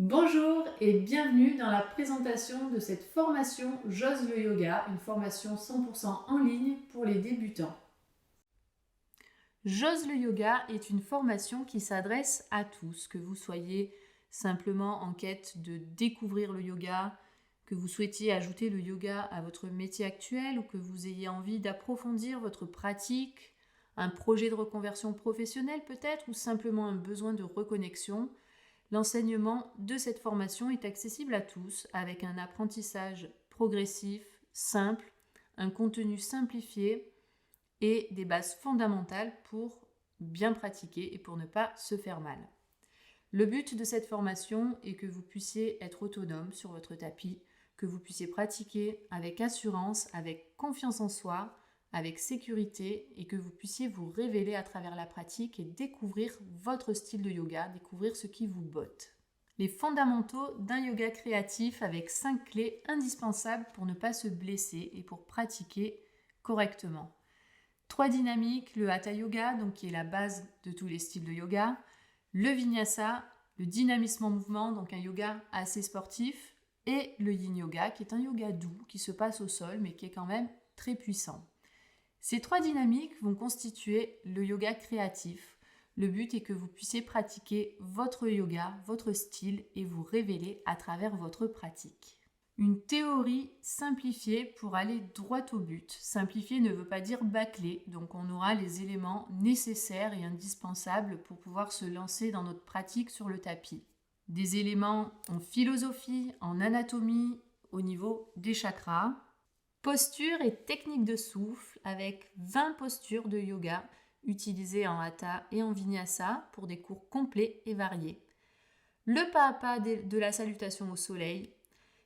Bonjour et bienvenue dans la présentation de cette formation J'ose le yoga, une formation 100% en ligne pour les débutants. J'ose le yoga est une formation qui s'adresse à tous, que vous soyez simplement en quête de découvrir le yoga, que vous souhaitiez ajouter le yoga à votre métier actuel ou que vous ayez envie d'approfondir votre pratique, un projet de reconversion professionnelle peut-être ou simplement un besoin de reconnexion. L'enseignement de cette formation est accessible à tous avec un apprentissage progressif, simple, un contenu simplifié et des bases fondamentales pour bien pratiquer et pour ne pas se faire mal. Le but de cette formation est que vous puissiez être autonome sur votre tapis, que vous puissiez pratiquer avec assurance, avec confiance en soi, avec sécurité et que vous puissiez vous révéler à travers la pratique et découvrir votre style de yoga, découvrir ce qui vous botte. Les fondamentaux d'un yoga créatif avec 5 clés indispensables pour ne pas se blesser et pour pratiquer correctement. 3 dynamiques, le Hatha Yoga, donc qui est la base de tous les styles de yoga, le Vinyasa, le dynamisme en mouvement, donc un yoga assez sportif, et le Yin Yoga, qui est un yoga doux, qui se passe au sol, mais qui est quand même très puissant. Ces 3 dynamiques vont constituer le yoga créatif. Le but est que vous puissiez pratiquer votre yoga, votre style, et vous révéler à travers votre pratique. Une théorie simplifiée pour aller droit au but. Simplifié ne veut pas dire bâclé, donc on aura les éléments nécessaires et indispensables pour pouvoir se lancer dans notre pratique sur le tapis. Des éléments en philosophie, en anatomie, au niveau des chakras. Posture et technique de souffle avec 20 postures de yoga utilisées en Hatha et en Vinyasa pour des cours complets et variés. Le pas à pas de la salutation au soleil.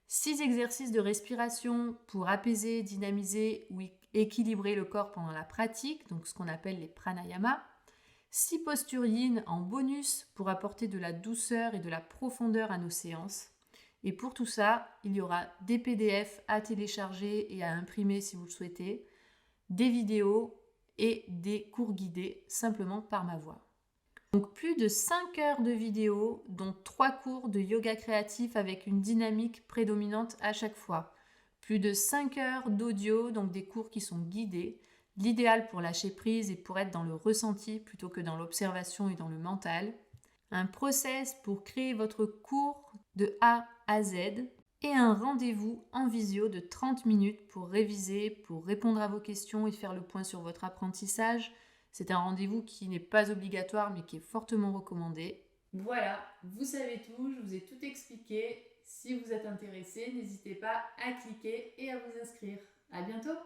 6 exercices de respiration pour apaiser, dynamiser ou équilibrer le corps pendant la pratique, donc ce qu'on appelle les pranayamas. 6 postures yin en bonus pour apporter de la douceur et de la profondeur à nos séances. Et pour tout ça, il y aura des PDF à télécharger et à imprimer si vous le souhaitez, des vidéos et des cours guidés simplement par ma voix. Donc plus de 5 heures de vidéos, dont 3 cours de yoga créatif avec une dynamique prédominante à chaque fois. Plus de 5 heures d'audio, donc des cours qui sont guidés. L'idéal pour lâcher prise et pour être dans le ressenti plutôt que dans l'observation et dans le mental. Un process pour créer votre cours de A à Z et un rendez-vous en visio de 30 minutes pour réviser, pour répondre à vos questions et faire le point sur votre apprentissage. C'est un rendez-vous qui n'est pas obligatoire mais qui est fortement recommandé. Voilà, vous savez tout, je vous ai tout expliqué. Si vous êtes intéressé, n'hésitez pas à cliquer et à vous inscrire. À bientôt!